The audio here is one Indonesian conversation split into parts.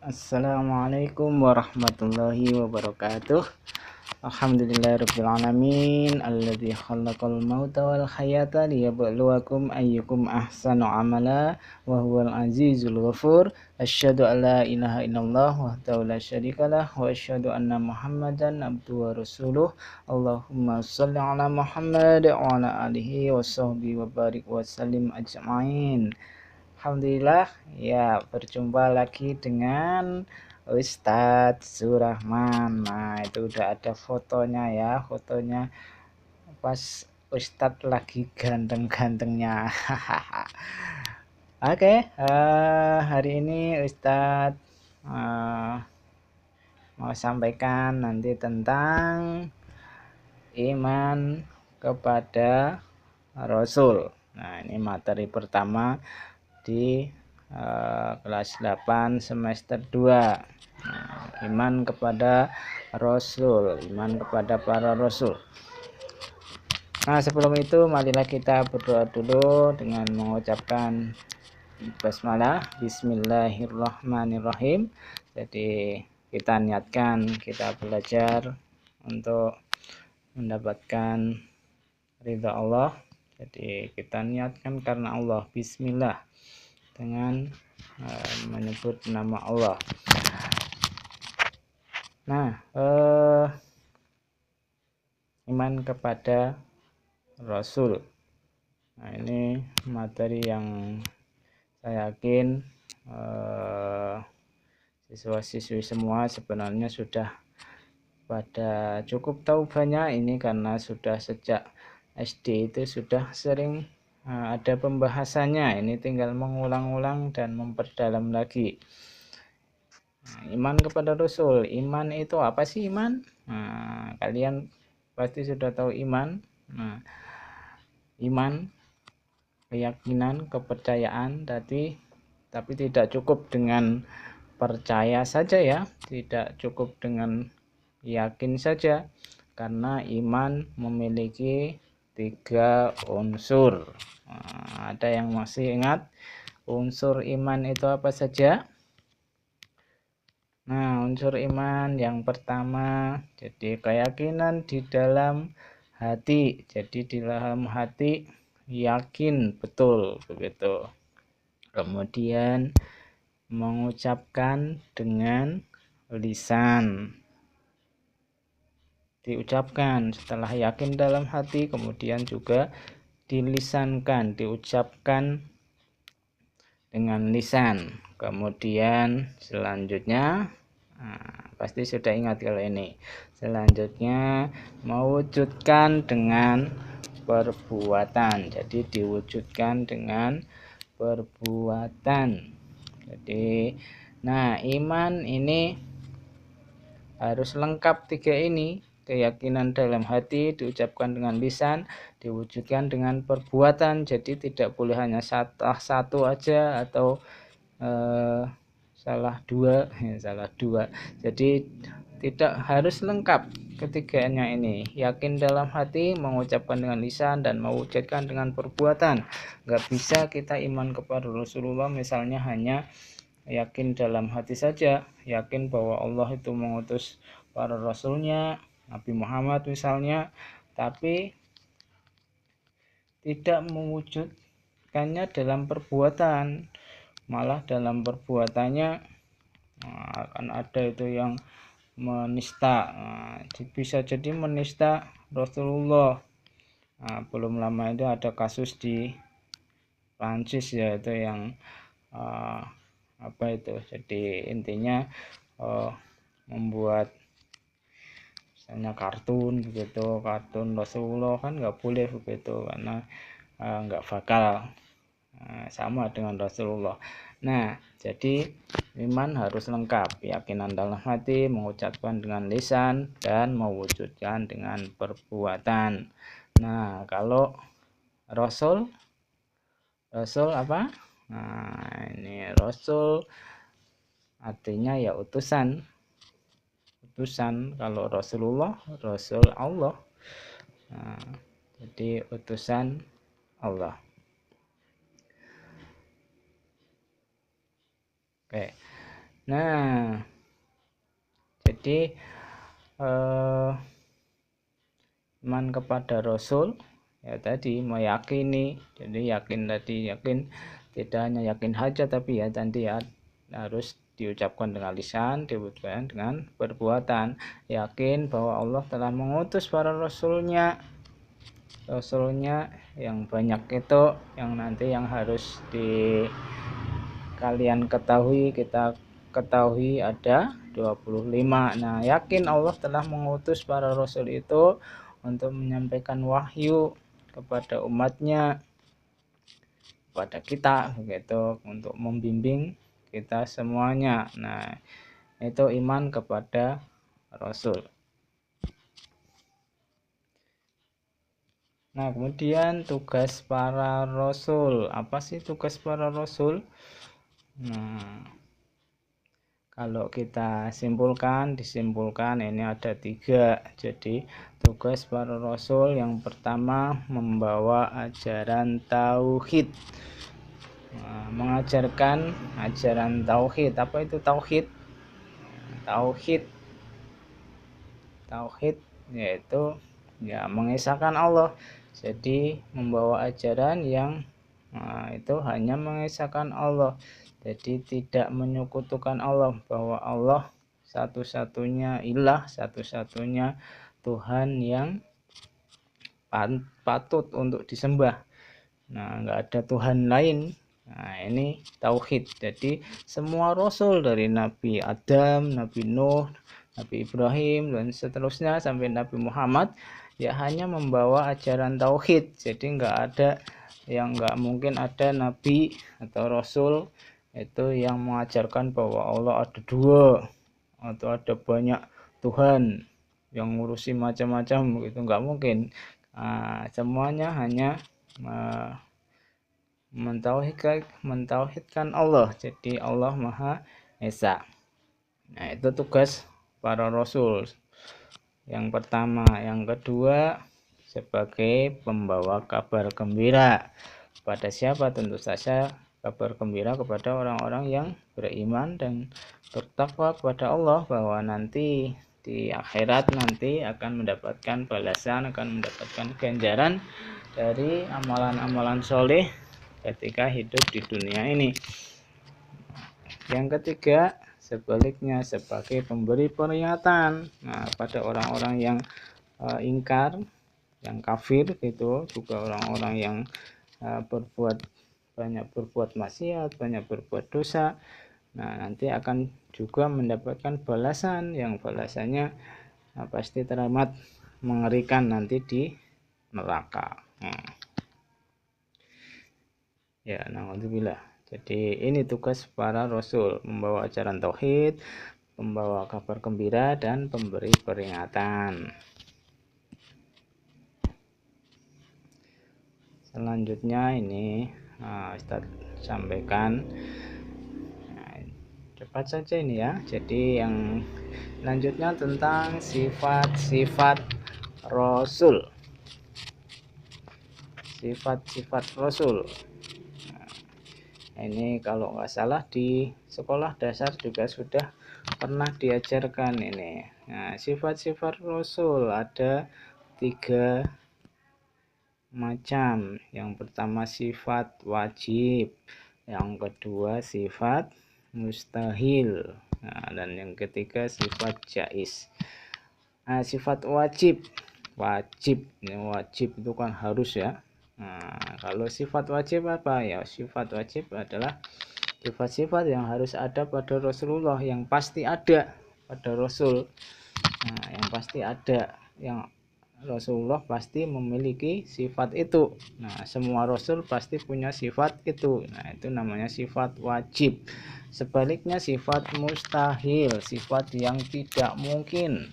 Assalamualaikum warahmatullahi wabarakatuh. Alhamdulillahirabbil alamin alladzi khalaqal mauta wal hayata liyabluwakum ayyukum ahsanu amala wa huwal azizul ghafur. Asyhadu an la ilaha illallah wahdahu la syarikalah wa asyhadu anna Muhammadan abduhu wa rasuluh. Allahumma shalli ala Muhammad wa ala alihi wa sahbihi wa barik wa sallim ajmain. Alhamdulillah, ya berjumpa lagi dengan Ustadz Surahman. Nah, itu udah ada fotonya ya, fotonya pas Ustadz lagi ganteng-gantengnya. Oke, hari ini Ustadz mau sampaikan nanti tentang iman kepada Rasul. Nah, ini materi pertama di kelas 8 semester 2. Iman kepada Rasul, iman kepada para Rasul. Nah, sebelum itu marilah kita berdoa dulu dengan mengucapkan basmalah, bismillahirrahmanirrahim. Jadi kita niatkan, kita belajar untuk mendapatkan ridha Allah. Jadi kita niatkan karena Allah, bismillah, dengan menyebut nama Allah. Nah, iman kepada Rasul. Nah, ini materi yang saya yakin siswa-siswi semua sebenarnya sudah pada cukup tahu banyak ini, karena sudah sejak SD itu sudah sering ada pembahasannya. Ini tinggal mengulang-ulang dan memperdalam lagi. Iman kepada Rasul. Iman itu apa sih iman? Nah, kalian pasti sudah tahu iman. Nah, iman, keyakinan, kepercayaan, tapi tidak cukup dengan percaya saja ya, tidak cukup dengan yakin saja, karena iman memiliki 3 unsur. Nah, ada yang masih ingat unsur iman itu apa saja? Nah, unsur iman yang pertama, jadi keyakinan di dalam hati. Jadi di dalam hati yakin betul begitu. Kemudian mengucapkan dengan lisan. Diucapkan setelah yakin dalam hati, kemudian juga dilisankan, diucapkan dengan lisan. Kemudian selanjutnya, pasti sudah ingat kalau ini. Selanjutnya mewujudkan dengan perbuatan. Jadi diwujudkan dengan perbuatan. Jadi, nah, iman ini harus lengkap 3 ini. Keyakinan dalam hati diucapkan dengan lisan, diwujudkan dengan perbuatan. Jadi tidak boleh hanya satu aja atau salah dua. Jadi tidak harus lengkap ketiganya ini. Yakin dalam hati, mengucapkan dengan lisan, dan mewujudkan dengan perbuatan. Nggak bisa kita iman kepada Rasulullah misalnya hanya yakin dalam hati saja, yakin bahwa Allah itu mengutus para rasulnya, Nabi Muhammad misalnya, tapi tidak mewujudkannya dalam perbuatan. Malah dalam perbuatannya akan ada itu yang menista. Bisa jadi menista Rasulullah. Belum lama itu ada kasus di Prancis ya, itu yang apa itu, jadi intinya membuat misalnya kartun begitu, kartun Rasulullah kan nggak boleh begitu, karena nggak bakal sama dengan Rasulullah. Nah, jadi iman harus lengkap, keyakinan dalam hati, mengucapkan dengan lisan, dan mewujudkan dengan perbuatan. Nah, kalau Rasul apa? Nah, ini Rasul artinya ya utusan. Kalau Rasulullah, Rasul Allah. Nah, jadi utusan Allah. Oke. Nah, jadi iman kepada Rasul ya tadi meyakini, jadi yakin tadi, yakin tidak hanya yakin saja tapi ya tadi ya harus diucapkan dengan lisan, diucapkan dengan perbuatan, yakin bahwa Allah telah mengutus para rasulnya yang banyak itu, yang nanti yang harus di kalian ketahui, kita ketahui ada 25. Nah, yakin Allah telah mengutus para rasul itu untuk menyampaikan wahyu kepada umatnya, kepada kita begitu, untuk membimbing kita semuanya. Nah, itu iman kepada rasul. Nah, kemudian tugas para rasul. Apa sih tugas para rasul? Nah, kalau kita disimpulkan ini ada 3. Jadi tugas para rasul yang pertama membawa ajaran tauhid. Nah, mengajarkan ajaran tauhid. Apa itu tauhid? Tauhid yaitu ya mengesahkan Allah. Jadi membawa ajaran yang itu hanya mengesahkan Allah. Jadi tidak menyekutukan Allah, bahwa Allah satu-satunya ilah, satu-satunya Tuhan yang patut untuk disembah. Nah, enggak ada Tuhan lain. Nah, ini tauhid. Jadi semua rasul dari Nabi Adam, Nabi Nuh, Nabi Ibrahim dan seterusnya sampai Nabi Muhammad ya hanya membawa ajaran tauhid. Jadi enggak mungkin ada nabi atau rasul itu yang mengajarkan bahwa Allah ada 2 atau ada banyak Tuhan yang ngurusi macam-macam, gitu enggak mungkin. Semuanya hanya mentauhidkan Allah. Jadi Allah Maha Esa. Nah, itu tugas para rasul yang pertama. Yang kedua, sebagai pembawa kabar gembira. Pada siapa? Tentu saja kabar gembira kepada orang-orang yang beriman dan bertakwa kepada Allah, bahwa nanti di akhirat nanti akan mendapatkan balasan, akan mendapatkan ganjaran dari amalan-amalan soleh ketika hidup di dunia ini. Yang ketiga, sebaliknya sebagai pemberi peringatan. Nah, pada orang-orang yang ingkar, yang kafir gitu, juga orang-orang yang banyak berbuat maksiat, banyak berbuat dosa. Nah, nanti akan juga mendapatkan balasan yang balasannya pasti teramat mengerikan nanti di neraka. Ya, naudzubillah. Jadi ini tugas para rasul, membawa ajaran tauhid, membawa kabar gembira dan pemberi peringatan. Selanjutnya ini Ustaz sampaikan. Nah, cepat saja ini ya. Jadi yang selanjutnya tentang sifat-sifat rasul. Sifat-sifat rasul. Ini kalau nggak salah di sekolah dasar juga sudah pernah diajarkan ini. Nah, sifat-sifat rasul ada 3 macam. Yang pertama sifat wajib, yang kedua sifat mustahil, dan yang ketiga sifat jaiz. Nah, sifat wajib itu kan harus ya. Nah, kalau sifat wajib apa ya? Sifat wajib adalah sifat-sifat yang harus ada pada Rasulullah, yang pasti ada pada Rasul. Nah, yang pasti ada, yang Rasulullah pasti memiliki sifat itu. Nah, semua Rasul pasti punya sifat itu. Nah, itu namanya sifat wajib. Sebaliknya sifat mustahil, sifat yang tidak mungkin.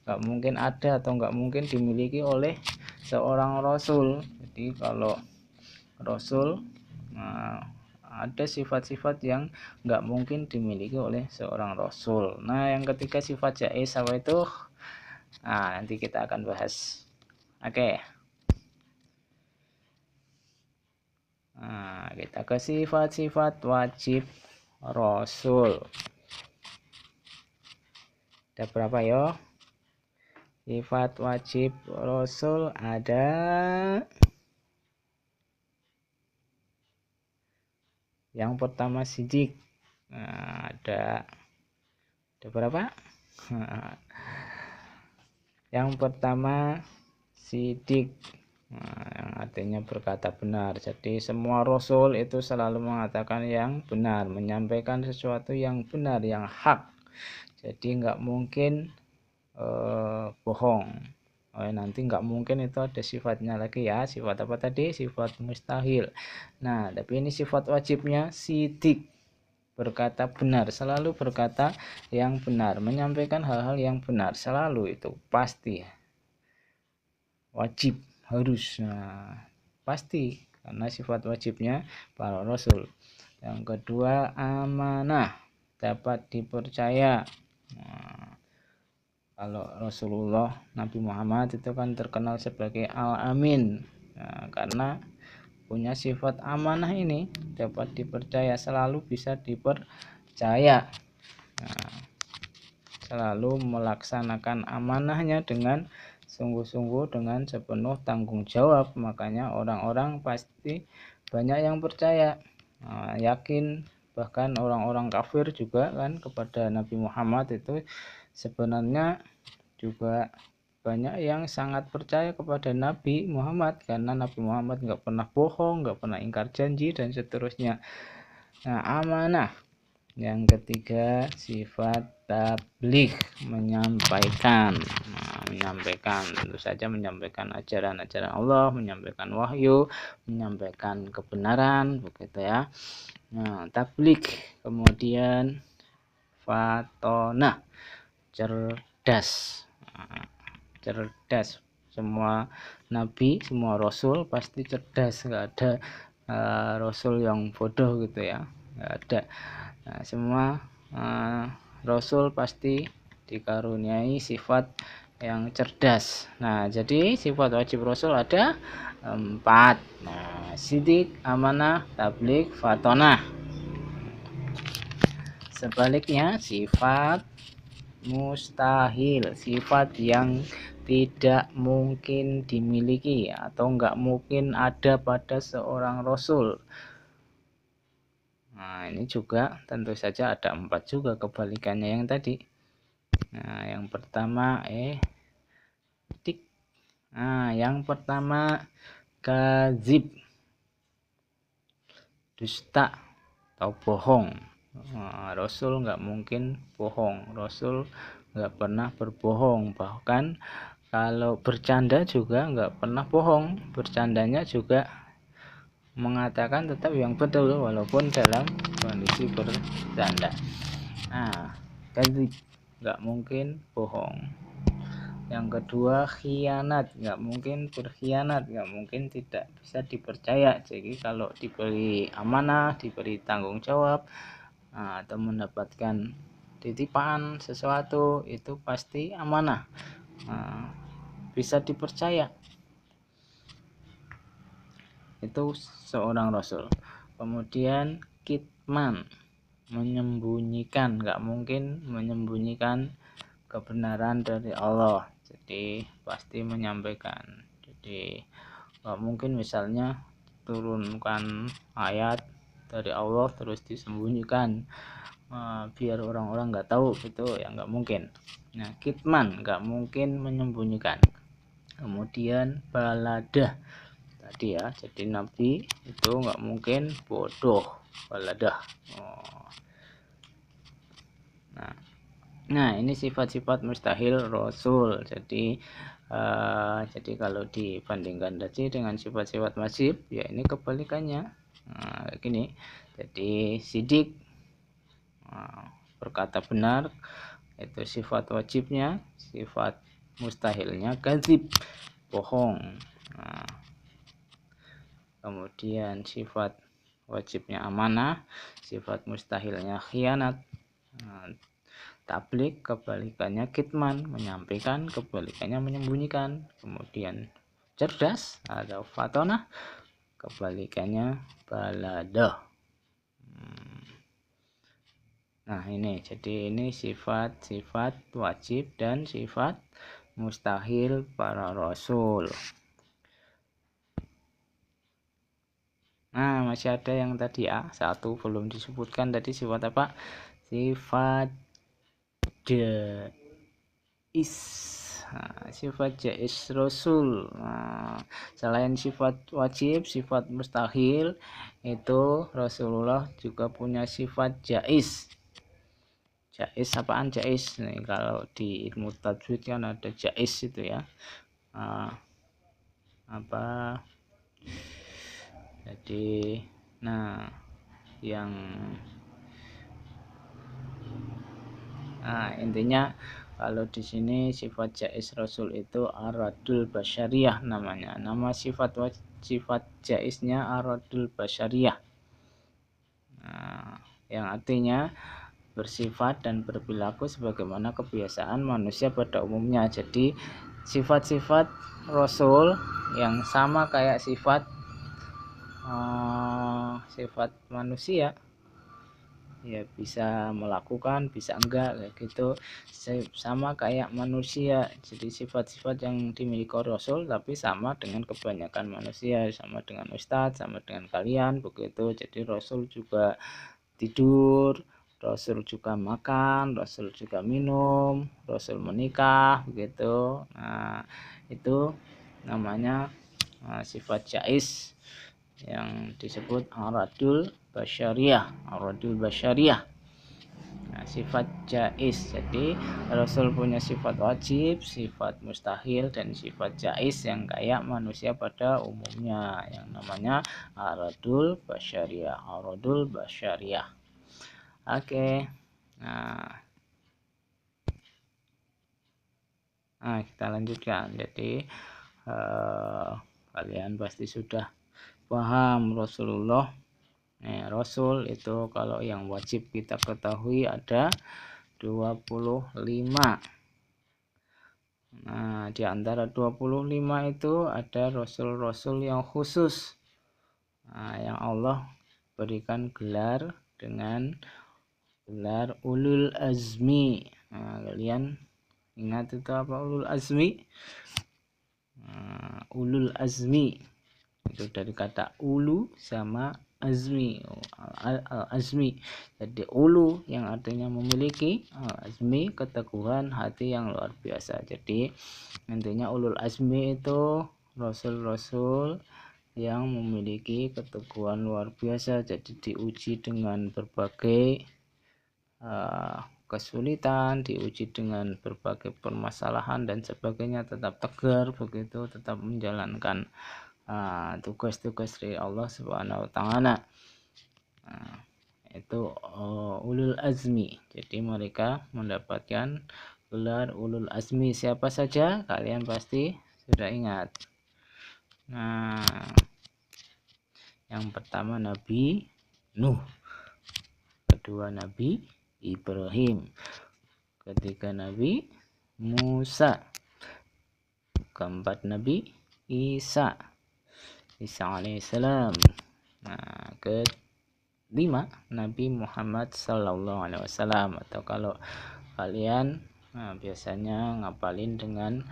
Nggak mungkin ada atau nggak mungkin dimiliki oleh seorang Rasul. Jadi kalau Rasul ada sifat-sifat yang nggak mungkin dimiliki oleh seorang Rasul. Nah, yang ketiga sifat jaiz apa itu? Nah, nanti kita akan bahas. Oke. Nah, kita ke sifat-sifat wajib Rasul. Ada berapa yo? Sifat wajib Rasul ada yang pertama sidik. Nah, ada berapa? Yang pertama sidik, yang artinya berkata benar. Jadi semua rasul itu selalu mengatakan yang benar, menyampaikan sesuatu yang benar, yang hak. Jadi nggak mungkin bohong. Nanti nggak mungkin itu ada sifatnya lagi ya. Sifat apa tadi? Sifat mustahil. Nah, tapi ini sifat wajibnya sidik, berkata benar, selalu berkata yang benar, menyampaikan hal-hal yang benar, selalu, itu pasti wajib, harus. Nah, pasti karena sifat wajibnya para rasul. Yang kedua amanah, dapat dipercaya. Nah, kalau Rasulullah Nabi Muhammad itu kan terkenal sebagai Al-Amin, nah, karena punya sifat amanah ini, dapat dipercaya, selalu bisa dipercaya. Nah, selalu melaksanakan amanahnya dengan sungguh-sungguh, dengan sepenuh tanggung jawab. Makanya orang-orang pasti banyak yang percaya, yakin. Bahkan orang-orang kafir juga kan kepada Nabi Muhammad itu sebenarnya juga banyak yang sangat percaya kepada Nabi Muhammad, karena Nabi Muhammad nggak pernah bohong, nggak pernah ingkar janji, dan seterusnya. Nah, amanah. Yang ketiga sifat tabligh, menyampaikan. Nah, menyampaikan, tentu saja menyampaikan ajaran-ajaran Allah, menyampaikan wahyu, menyampaikan kebenaran, begitu ya. Nah, tabligh. Kemudian fatonah, cerdas. Nah, cerdas. Semua nabi, semua rasul pasti cerdas, nggak ada rasul yang bodoh gitu ya, nggak ada. Nah, semua rasul pasti dikaruniai sifat yang cerdas. Nah, jadi sifat wajib rasul ada 4. Nah, sidik, amanah, tabligh, fatonah. Sebaliknya sifat mustahil, sifat yang tidak mungkin dimiliki atau nggak mungkin ada pada seorang rasul. Nah, ini juga tentu saja ada 4 juga kebalikannya yang tadi. Nah, yang pertama yang pertama kadzib, dusta atau bohong. Nah, rasul nggak mungkin bohong, rasul nggak pernah berbohong. Bahkan kalau bercanda juga nggak pernah bohong, bercandanya juga mengatakan tetap yang betul walaupun dalam kondisi bercanda. Nah, kadzib, nggak mungkin bohong. Yang kedua khianat, nggak mungkin berkhianat, nggak mungkin tidak bisa dipercaya. Jadi kalau diberi amanah, diberi tanggung jawab, atau mendapatkan titipan sesuatu, itu pasti amanah, bisa dipercaya. Itu seorang rasul. Kemudian kitman, menyembunyikan, nggak mungkin menyembunyikan kebenaran dari Allah, jadi pasti menyampaikan. Jadi nggak mungkin misalnya turunkan ayat dari Allah terus disembunyikan biar orang-orang nggak tahu, gitu ya nggak mungkin. Nah, kitman, nggak mungkin menyembunyikan. Kemudian baladah tadi ya, jadi nabi itu nggak mungkin bodoh, baladah. Nah, ini sifat-sifat mustahil rasul. Jadi kalau dibandingkan tadi dengan sifat-sifat wajib, ya ini kebalikannya. Kayak gini. Jadi sidik, berkata benar, itu sifat wajibnya. Sifat mustahilnya kadzib, bohong. Kemudian sifat wajibnya amanah, sifat mustahilnya khianat. Tabligh kebalikannya kitman, menyampaikan, kebalikannya menyembunyikan. Kemudian cerdas atau fatonah, kebalikannya baladah. Nah ini, jadi ini sifat-sifat wajib dan sifat mustahil para rasul. Nah masih ada yang tadi satu belum disebutkan tadi, sifat apa? Sifat jais. Nah, sifat jais rasul. Nah, selain sifat wajib, sifat mustahil, itu Rasulullah juga punya sifat jais. Jais apaan jais? Nih kalau di ilmu tajwid kan ada jais itu ya. Apa? Jadi yang intinya kalau di sini sifat jais rasul itu aradul basyariyah namanya. Nama sifat jaisnya aradul basyariyah. Yang artinya bersifat dan berperilaku sebagaimana kebiasaan manusia pada umumnya. Jadi sifat-sifat rasul yang sama kayak sifat manusia, ya bisa melakukan, bisa enggak kayak gitu, sama kayak manusia. Jadi sifat-sifat yang dimiliki Rasul tapi sama dengan kebanyakan manusia, sama dengan ustadz, sama dengan kalian begitu. Jadi Rasul juga tidur, Rasul juga makan, Rasul juga minum, Rasul menikah begitu. Nah itu namanya sifat jais yang disebut aradul basyariyah. Nah, sifat jais. Jadi Rasul punya sifat wajib, sifat mustahil, dan sifat jais yang kayak manusia pada umumnya, yang namanya aradul basyariyah. Oke. Nah kita lanjutkan. Jadi kalian pasti sudah paham Rasulullah. Rasul itu kalau yang wajib kita ketahui ada 25. Nah di antara 25 itu ada rasul-rasul yang khusus, yang Allah berikan gelar dengan gelar ulul azmi. Kalian ingat itu apa ulul azmi? Ulul azmi itu dari kata ulu sama azmi. Azmi jadi ulu yang artinya memiliki, azmi keteguhan hati yang luar biasa. Jadi intinya ulul azmi itu rasul-rasul yang memiliki keteguhan luar biasa. Jadi diuji dengan berbagai kesulitan, diuji dengan berbagai permasalahan dan sebagainya, tetap tegar begitu, tetap menjalankan tugas-tugas dari Allah Subhanahu wa taala. Itu ulul azmi. Jadi mereka mendapatkan gelar ulul azmi. Siapa saja? Kalian pasti sudah ingat. Yang pertama Nabi Nuh, kedua Nabi Ibrahim, ketiga Nabi Musa, keempat Nabi Isa alaihissalam. Kelima Nabi Muhammad sallallahu alaihi wasallam. Atau kalau kalian biasanya ngapalin dengan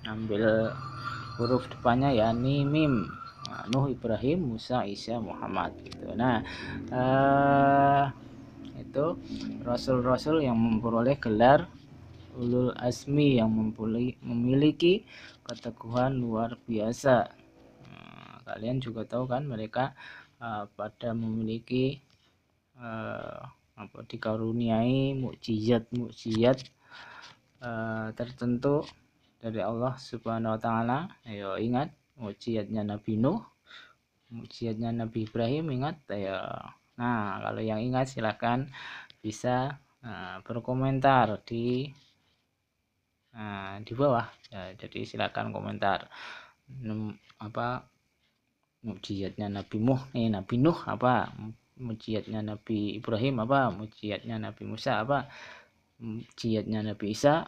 ambil huruf depannya ya mim. Nuh, Ibrahim, Musa, Isa, Muhammad gitu. Itu rasul-rasul yang memperoleh gelar ulul azmi, yang memiliki keteguhan luar biasa. Kalian juga tahu kan mereka pada memiliki dikaruniai mukjizat tertentu dari Allah Subhanahu wa taala. Ayo ingat mukjizatnya Nabi Nuh, mukjizatnya Nabi Ibrahim, ingat ya. Nah kalau yang ingat silakan bisa berkomentar di bawah ya. Jadi silakan komentar mukjizatnya Nabi Nuh apa, mukjizatnya Nabi Ibrahim apa, mukjizatnya Nabi Musa apa, mukjizatnya Nabi Isa,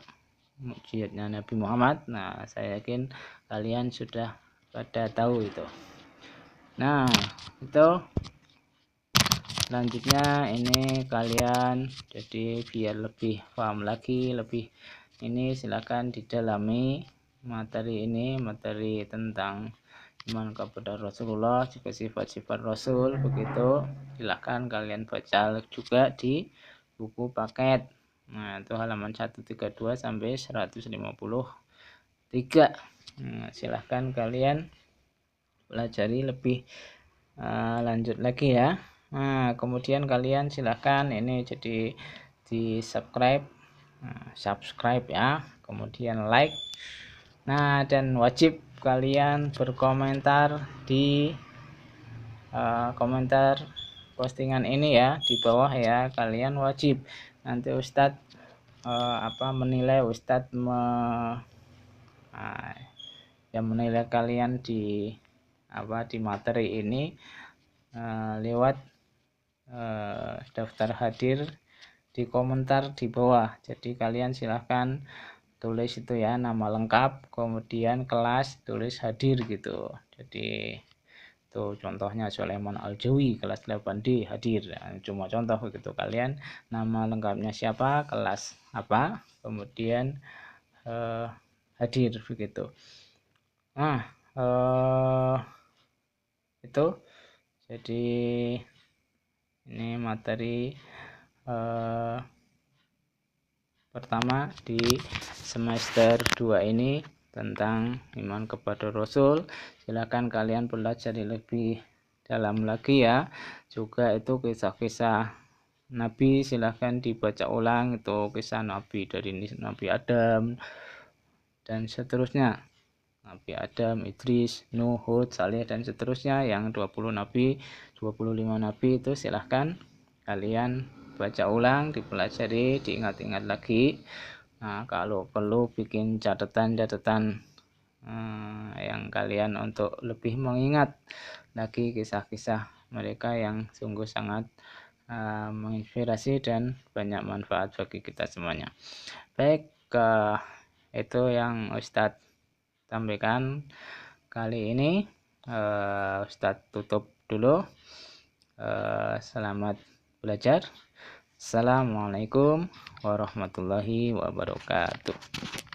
mukjizatnya Nabi Muhammad. Nah saya yakin kalian sudah pada tahu itu. Nah itu selanjutnya ini kalian jadi biar lebih paham lagi, lebih ini silakan didalami materi ini, materi tentang iman kepada Rasulullah, juga sifat-sifat Rasul begitu. Silakan kalian baca juga di buku paket. Nah, itu halaman 132 sampai 153. Silahkan kalian pelajari lebih lanjut lagi ya. Nah, kemudian kalian silahkan ini jadi di subscribe ya, kemudian like. Nah, dan wajib kalian berkomentar di komentar postingan ini ya, di bawah ya, kalian wajib. Nanti Ustadz menilai, Ustadz yang menilai kalian di di materi ini lewat daftar hadir di komentar di bawah. Jadi kalian silahkan tulis itu ya, nama lengkap, kemudian kelas, tulis hadir gitu. Jadi itu contohnya Sulaiman Al-Jawi kelas 8D hadir. Nah, cuma contoh begitu, kalian nama lengkapnya siapa, kelas apa, kemudian hadir begitu. Nah, itu jadi ini materi pertama di semester 2 ini tentang iman kepada Rasul. Silakan kalian pelajari lebih dalam lagi ya. Juga itu kisah-kisah Nabi silahkan dibaca ulang, itu kisah Nabi dari Nabi Adam dan seterusnya. Nabi Adam, Idris, Nuh, Hud, Saleh dan seterusnya, yang 20 nabi, 25 nabi itu silahkan kalian baca ulang, dipelajari, diingat-ingat lagi. Nah, kalau perlu bikin catatan-catatan yang kalian untuk lebih mengingat lagi kisah-kisah mereka yang sungguh sangat menginspirasi dan banyak manfaat bagi kita semuanya. Baik, itu yang Ustadz sampaikan kali ini. Ustadz tutup dulu. Selamat belajar. Assalamualaikum warahmatullahi wabarakatuh.